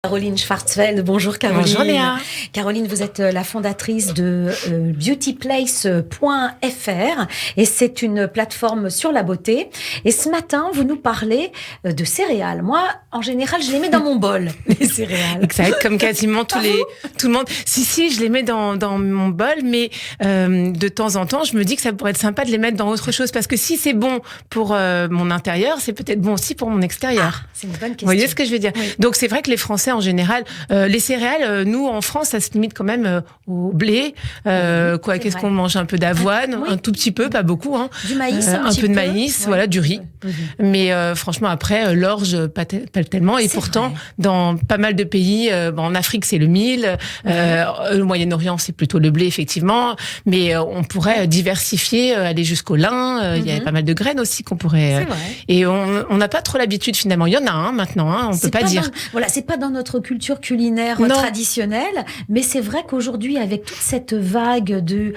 Caroline Schwarzfeld, bonjour Caroline. Bonjour Léa. Caroline, vous êtes la fondatrice de beautyplace.fr et c'est une plateforme sur la beauté. Et ce matin, vous nous parlez de céréales. Moi, en général, je les mets dans mon bol, les céréales. Exact, comme quasiment tout le monde. Si, je les mets dans mon bol, mais de temps en temps, je me dis que ça pourrait être sympa de les mettre dans autre chose. Parce que si c'est bon pour mon intérieur, c'est peut-être bon aussi pour mon extérieur. C'est une bonne question. Vous voyez ce que je veux dire? Oui. Donc c'est vrai que les Français en général, les céréales, nous en France, ça se limite quand même au blé. Qu'est-ce qu'on mange? Un peu d'avoine, Oui. un tout petit peu, pas beaucoup. Hein. Du maïs, un peu de maïs, ouais. voilà, du riz. Oui. Mais franchement, après, l'orge, pas tellement. Et C'est pourtant, vrai. dans pas mal de pays, en Afrique, c'est le mil. Au Moyen-Orient, c'est plutôt le blé, effectivement. Mais on pourrait diversifier, aller jusqu'au lin. Il y a pas mal de graines aussi qu'on pourrait... C'est vrai. Et on n'a pas trop l'habitude, finalement. Il y en a un maintenant, hein, on peut pas dire. Voilà, c'est pas dans notre culture culinaire Non. traditionnelle, mais c'est vrai qu'aujourd'hui, avec toute cette vague du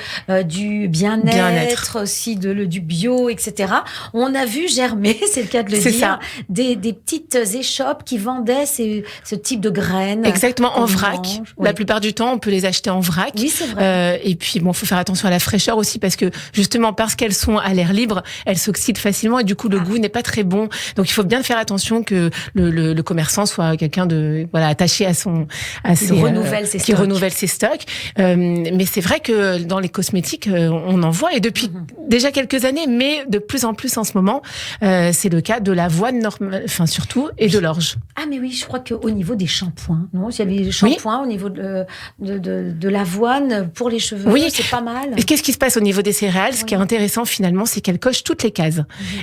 bien-être, Bien-être. aussi du bio, etc., on a vu germer, c'est le cas de le C'est dire, ça. des petites échoppes qui vendaient ce type de graines. Exactement, en qu'on vrac. mange. La Oui. plupart du temps, on peut les acheter en vrac. Oui, c'est vrai. Et puis, bon, faut faire attention à la fraîcheur aussi parce que justement, parce qu'elles sont à l'air libre, elles s'oxydent facilement et du coup, le goût n'est pas très bon. Donc, il faut bien faire attention que le commerçant soit quelqu'un de attaché à Qui renouvelle ses qui stocks. renouvelle ses stocks. Mais c'est vrai que dans les cosmétiques, on en voit et depuis déjà quelques années, mais de plus en plus en ce moment, c'est le cas de l'avoine normale, enfin surtout, et de l'orge. Ah, mais oui, je crois qu'au niveau des shampoings, non? Il y avait des shampoings au niveau de l'avoine pour les cheveux. Oui. C'est pas mal. Et qu'est-ce qui se passe au niveau des céréales? Ce Oui. qui est intéressant finalement, c'est qu'elles cochent toutes les cases.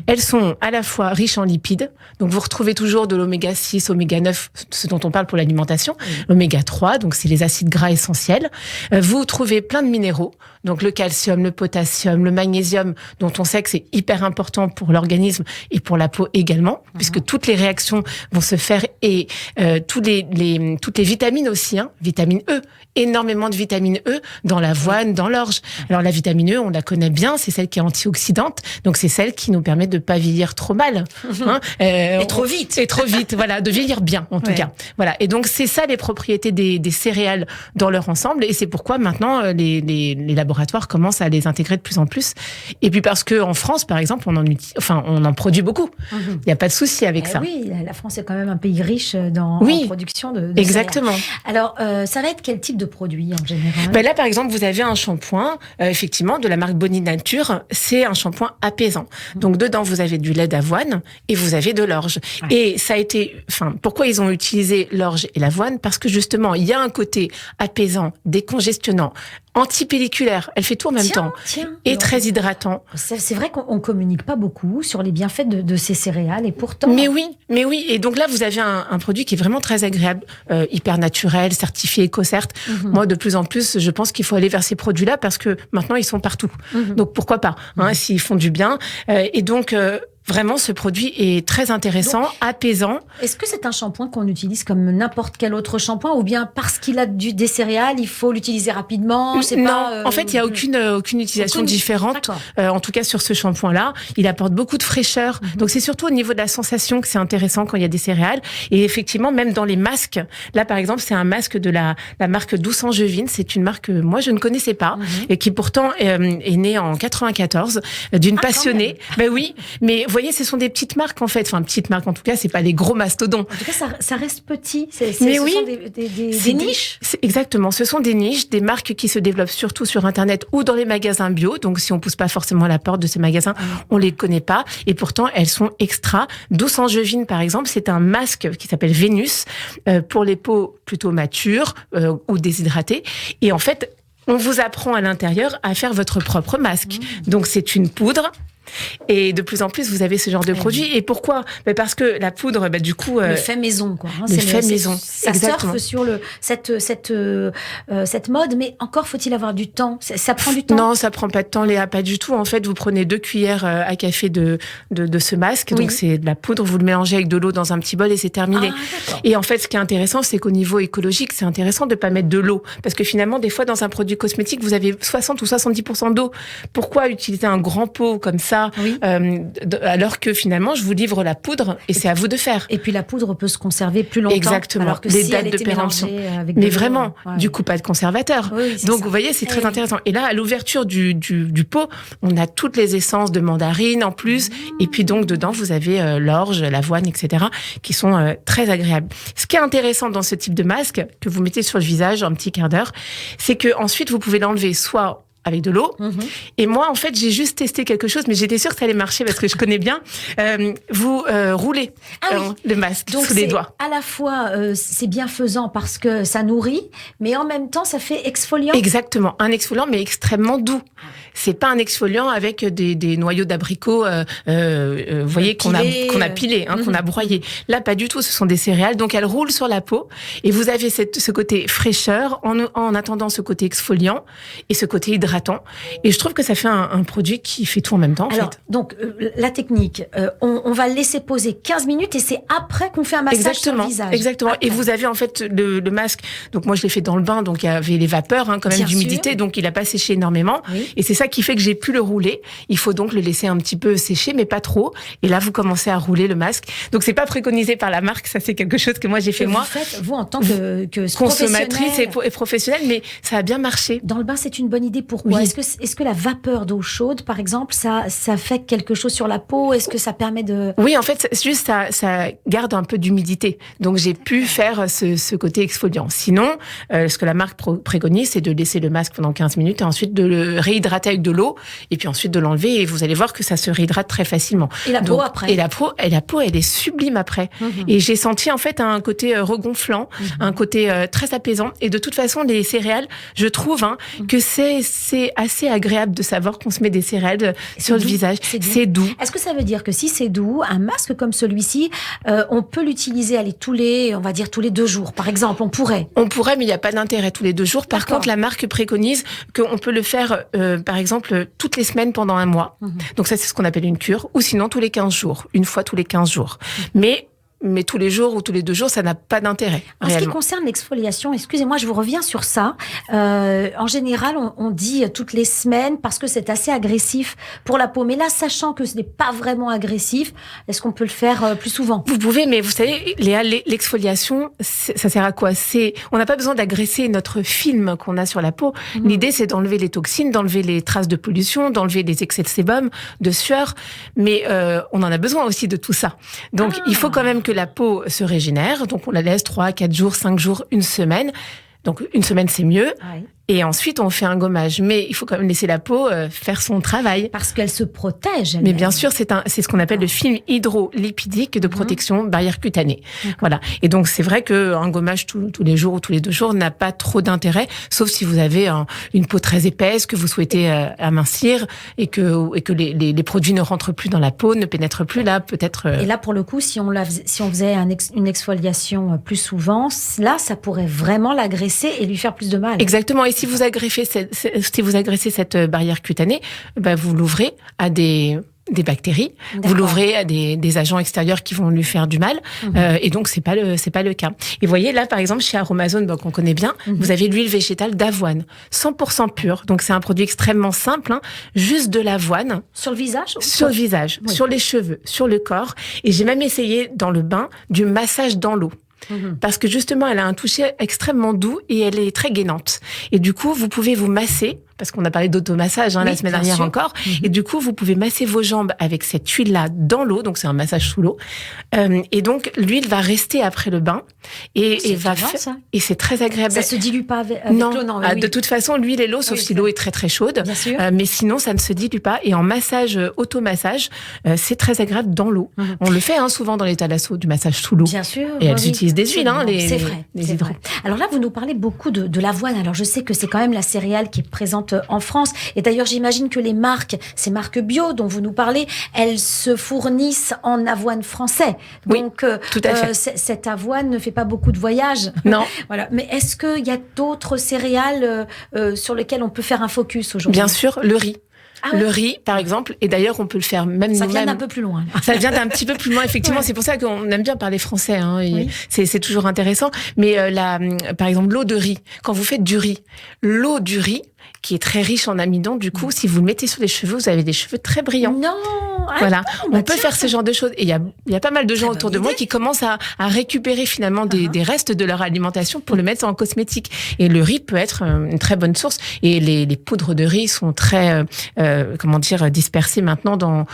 Elles sont à la fois riches en lipides, donc vous retrouvez toujours de l'oméga 6, oméga 9, ce dont on parle pour l'alimentation, l'oméga 3, donc c'est les acides gras essentiels. Vous trouvez plein de minéraux, donc le calcium, le potassium, le magnésium, dont on sait que c'est hyper important pour l'organisme et pour la peau également, puisque toutes les réactions vont se faire et toutes les vitamines aussi, hein, vitamine E, énormément de vitamine E dans l'avoine, dans l'orge. Alors la vitamine E, on la connaît bien, c'est celle qui est antioxydante, donc c'est celle qui nous permet de pas vieillir trop mal, hein, Et trop vite. et trop vite, voilà, de vieillir bien en tout Ouais. cas. Voilà, et donc c'est ça les propriétés des céréales dans leur ensemble, et c'est pourquoi maintenant les laboratoires commencent à les intégrer de plus en plus. Et puis parce que en France, par exemple, on en produit beaucoup. Il n'y a pas de souci avec ça. Oui, la France est quand même un pays riche en production de Exactement. céréales. Alors, ça va être quel type de produit en général? Ben là, par exemple, vous avez un shampoing, effectivement, de la marque Boni Nature. C'est un shampoing apaisant. Donc, dedans, vous avez du lait d'avoine et vous avez de l'orge. Ouais. Et ça a été, pourquoi ils ont utilisé l'orge et l'avoine? Parce que justement, il y a un côté apaisant, décongestionnant, antipelliculaire. Elle fait tout en même temps. Et très hydratant. C'est vrai qu'on communique pas beaucoup sur les bienfaits de ces céréales et pourtant... Mais oui. Et donc là, vous avez un produit qui est vraiment très agréable, hyper naturel, certifié EcoCert. Moi, de plus en plus, je pense qu'il faut aller vers ces produits-là parce que maintenant, ils sont partout. Donc, pourquoi pas, hein, s'ils font du bien. Et donc... Vraiment, ce produit est très intéressant, apaisant. Est-ce que c'est un shampoing qu'on utilise comme n'importe quel autre shampoing ou bien parce qu'il a des céréales, il faut l'utiliser rapidement? Non, en fait, il n'y a aucune utilisation différente. En tout cas, sur ce shampoing-là, il apporte beaucoup de fraîcheur. Donc, c'est surtout au niveau de la sensation que c'est intéressant quand il y a des céréales. Et effectivement, même dans les masques, là, par exemple, c'est un masque de la marque Douce Angevine. C'est une marque que moi, je ne connaissais pas et qui pourtant est née en 94 d'une passionnée. Ben oui, mais vous voyez, ce sont des petites marques en fait. Enfin, petites marques en tout cas, c'est pas des gros mastodons. En tout cas, ça reste petit. Mais ce oui, sont des niches. Exactement, ce sont des niches, des marques qui se développent surtout sur Internet ou dans les magasins bio. Donc, si on pousse pas forcément à la porte de ces magasins, on les connaît pas. Et pourtant, elles sont extra. Douce Angevine, par exemple, c'est un masque qui s'appelle Vénus pour les peaux plutôt matures ou déshydratées. Et en fait, on vous apprend à l'intérieur à faire votre propre masque. Donc, c'est une poudre. Et de plus en plus, vous avez ce genre de produit. Et pourquoi? Parce que la poudre, du coup... le fait maison, quoi. Le fait maison. Ça Exactement. surfe sur cette mode, mais encore faut-il avoir du temps. Ça prend du temps? Non, ça prend pas de temps, Léa, pas du tout. En fait, vous prenez 2 cuillères à café de ce masque. Oui. Donc, c'est de la poudre. Vous le mélangez avec de l'eau dans un petit bol et c'est terminé. Et en fait, ce qui est intéressant, c'est qu'au niveau écologique, c'est intéressant de pas mettre de l'eau. Parce que finalement, des fois, dans un produit cosmétique, vous avez 60 ou 70% d'eau. Pourquoi utiliser un grand pot comme ça ça, alors que finalement, je vous livre la poudre et c'est à vous de faire. Et puis la poudre peut se conserver plus longtemps. Exactement. Alors que les si dates elle de était péremption. mélangée avec Mais de l'eau, vraiment, du coup, pas de conservateur. Donc, vous voyez, c'est très intéressant. Et là, à l'ouverture du pot, on a toutes les essences de mandarine en plus. Et puis donc, dedans, vous avez l'orge, l'avoine, etc., qui sont très agréables. Ce qui est intéressant dans ce type de masque, que vous mettez sur le visage un petit quart d'heure, c'est que ensuite vous pouvez l'enlever soit avec de l'eau. Et moi, en fait, j'ai juste testé quelque chose, mais j'étais sûre que ça allait marcher parce que je connais bien. Vous roulez le masque donc sous les doigts. À la fois, c'est bienfaisant parce que ça nourrit, mais en même temps, ça fait exfoliant. Exactement. Un exfoliant, mais extrêmement doux. C'est pas un exfoliant avec des noyaux d'abricots, vous voyez, qu'on a pilé, qu'on a broyé. Là, pas du tout. Ce sont des céréales. Donc, elles roulent sur la peau. Et vous avez ce côté fraîcheur en attendant ce côté exfoliant et ce côté hydratant. Et je trouve que ça fait un produit qui fait tout en même temps. Donc, la technique, on va le laisser poser 15 minutes et c'est après qu'on fait un massage sur le visage. Exactement. Après. Et vous avez en fait le masque. Donc, moi, je l'ai fait dans le bain. Donc, il y avait les vapeurs, quand même, d'humidité. Donc, il n'a pas séché énormément. Oui. Et c'est ça qui fait que j'ai pu le rouler. Il faut donc le laisser un petit peu sécher, mais pas trop. Et là, vous commencez à rouler le masque. Donc, c'est pas préconisé par la marque. Ça, c'est quelque chose que moi, j'ai fait moi. Vous faites, vous, en tant que consommatrice et professionnelle, mais ça a bien marché. Dans le bain, c'est une bonne idée. Pourquoi ? Oui. Est-ce que la vapeur d'eau chaude, par exemple, ça fait quelque chose sur la peau ? Est-ce que ça permet de... Oui, en fait, juste ça garde un peu d'humidité. Donc, j'ai pu faire ce côté exfoliant. Sinon, ce que la marque préconise, c'est de laisser le masque pendant 15 minutes et ensuite de le réhydrater avec de l'eau et puis ensuite de l'enlever et vous allez voir que ça se réhydrate très facilement. Et la peau après ? Et la peau, elle est sublime après. Et j'ai senti en fait un côté regonflant, un côté très apaisant. Et de toute façon, les céréales, je trouve que c'est assez agréable de savoir qu'on se met des céréales sur le visage. C'est doux. Est-ce que ça veut dire que si c'est doux, un masque comme celui-ci, on peut l'utiliser tous les 2 jours, par exemple, on pourrait, mais il n'y a pas d'intérêt tous les 2 jours. Par contre, la marque préconise qu'on peut le faire, par exemple, toutes les semaines pendant 1 mois. Donc ça, c'est ce qu'on appelle une cure. Ou sinon, tous les 15 jours. Une fois tous les 15 jours. Mais tous les jours ou tous les 2 jours, ça n'a pas d'intérêt. En ce qui concerne l'exfoliation, excusez-moi, je vous reviens sur ça. En général, on dit toutes les semaines parce que c'est assez agressif pour la peau. Mais là, sachant que ce n'est pas vraiment agressif, est-ce qu'on peut le faire plus souvent ? Vous pouvez, mais vous savez, Léa, l'exfoliation, ça sert à quoi ? On n'a pas besoin d'agresser notre film qu'on a sur la peau. L'idée, c'est d'enlever les toxines, d'enlever les traces de pollution, d'enlever les excès de sébum, de sueur. Mais on en a besoin aussi de tout ça. Donc, il faut quand même que la peau se régénère, donc on la laisse 3, 4 jours, 5 jours, 1 semaine. Donc 1 semaine, c'est mieux. Oui. Et ensuite, on fait un gommage. Mais il faut quand même laisser la peau faire son travail. Parce qu'elle se protège. Mais bien sûr, c'est ce qu'on appelle le film hydrolipidique de protection barrière cutanée. Voilà. Et donc, c'est vrai qu'un gommage tous les jours ou tous les 2 jours n'a pas trop d'intérêt, sauf si vous avez une peau très épaisse, que vous souhaitez amincir et que les produits ne rentrent plus dans la peau, ne pénètrent plus là, peut-être... Et là, pour le coup, si on faisait une exfoliation plus souvent, là, ça pourrait vraiment l'agresser et lui faire plus de mal. Exactement. Et si vous agressez cette barrière cutanée, vous l'ouvrez à des bactéries, vous l'ouvrez à des agents extérieurs qui vont lui faire du mal, et donc c'est pas le cas. Et vous voyez là, par exemple, chez Aromazone, qu'on connaît bien, vous avez l'huile végétale d'avoine, 100% pure. Donc c'est un produit extrêmement simple, juste de l'avoine. Sur le visage ? Sur le visage, sur les cheveux, sur le corps. Et j'ai même essayé dans le bain du massage dans l'eau. Parce que justement, elle a un toucher extrêmement doux et elle est très gainante. Et du coup, vous pouvez vous masser, parce qu'on a parlé d'automassage la semaine dernière encore, et du coup, vous pouvez masser vos jambes avec cette huile-là dans l'eau, donc c'est un massage sous l'eau. Et donc, l'huile va rester après le bain et c'est très agréable. Ça se dilue pas avec l'eau, non. De toute façon, l'huile et l'eau, sauf si l'eau est très très chaude. Bien sûr. Mais sinon, ça ne se dilue pas. Et en massage, automassage, c'est très agréable dans l'eau. On le fait souvent dans les thalasso, du massage sous l'eau. Bien sûr. Et elles utilisent des huiles, c'est vrai. Alors là, vous nous parlez beaucoup de l'avoine. Alors je sais que c'est quand même la céréale qui est présente en France. Et d'ailleurs, j'imagine que ces marques bio dont vous nous parlez, elles se fournissent en avoine français. Donc, tout à fait. Cette avoine ne fait pas beaucoup de voyages. Non. Voilà. Mais est-ce qu'il y a d'autres céréales sur lesquelles on peut faire un focus aujourd'hui ? Bien sûr, le riz. Le riz, par exemple, et d'ailleurs, on peut le faire même nous-mêmes. Ça vient d'un peu plus loin. Ça vient d'un petit peu plus loin, effectivement. C'est pour ça qu'on aime bien parler français. C'est toujours intéressant. Mais par exemple, l'eau de riz. Quand vous faites du riz, l'eau du riz qui est très riche en amidon. Du coup, si vous le mettez sur les cheveux, vous avez des cheveux très brillants. Non. Voilà, on peut faire ce genre de choses. Et il y a pas mal de gens autour de moi qui commencent à récupérer finalement des restes de leur alimentation pour le mettre en cosmétique. Et le riz peut être une très bonne source. Et les poudres de riz sont très, dispersées maintenant dans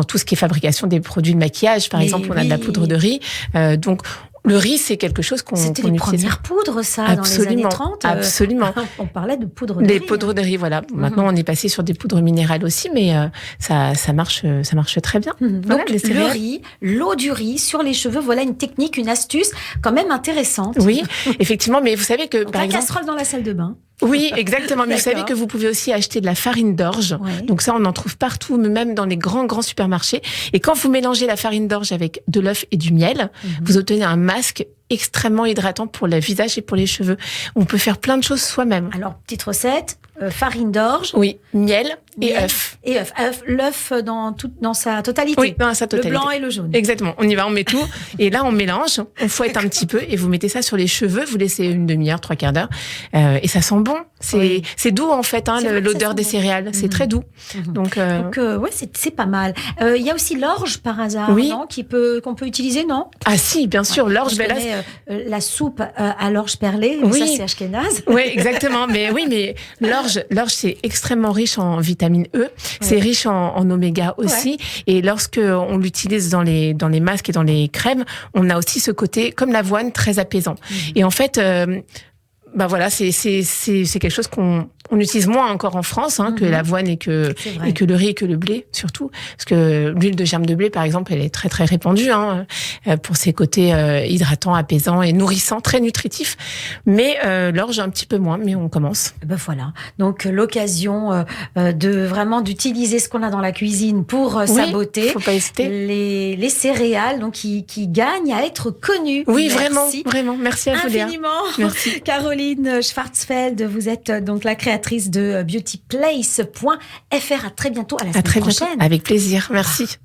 tout ce qui est fabrication des produits de maquillage. Par exemple, on a de la poudre de riz. Donc, le riz, c'est quelque chose qu'on utilise. C'était les premières poudres, ça, dans les années 30. Absolument. On parlait de poudre de riz. Les poudres de riz, voilà. Maintenant, on est passé sur des poudres minérales aussi, mais ça marche très bien. Voilà, donc, le riz, l'eau du riz sur les cheveux, voilà une technique, une astuce quand même intéressante. Oui, effectivement, mais vous savez que, donc, par exemple... casserole dans la salle de bain. Oui, exactement. Mais vous savez que vous pouvez aussi acheter de la farine d'orge. Ouais. Donc ça, on en trouve partout, même dans les grands supermarchés. Et quand vous mélangez la farine d'orge avec de l'œuf et du miel, vous obtenez un masque extrêmement hydratant pour le visage et pour les cheveux. On peut faire plein de choses soi-même. Alors, petite recette, farine d'orge. Oui, miel et œuf. Et œuf. L'œuf dans sa totalité. Oui, dans sa totalité. Le blanc et le jaune. Exactement. On y va, on met tout. Et là, on mélange, on fouette un petit peu et vous mettez ça sur les cheveux. Vous laissez une demi-heure, 3/4 d'heure. Et ça sent bon. C'est doux, en fait, l'odeur des céréales. C'est très doux. Donc ouais, c'est pas mal. Il y a aussi l'orge, par hasard, non, qu'on peut utiliser, non? Ah si, bien sûr. L'orge, la soupe à l'orge perlée. Ça, c'est ashkénaze. Oui, exactement. Mais l'orge, c'est extrêmement riche en vitamine E. C'est riche en oméga aussi. Et lorsque on l'utilise dans les masques et dans les crèmes, on a aussi ce côté, comme l'avoine, très apaisant. Et en fait, voilà, c'est quelque chose qu'on utilise moins encore en France que l'avoine et que le riz et que le blé surtout, parce que l'huile de germe de blé par exemple, elle est très très répandue pour ses côtés hydratants, apaisants et nourrissants, très nutritifs. Mais l'orge un petit peu moins, mais on commence. Voilà. Donc l'occasion d'utiliser ce qu'on a dans la cuisine pour sa beauté. Faut pas hésiter. Les céréales donc qui gagnent à être connues. Oui, vraiment. Merci à vous, Léa. Infiniment. Merci. Caroline Schwarzfeld, vous êtes donc la créatrice de beautyplace.fr. À très bientôt, à la semaine prochaine. Avec plaisir, merci.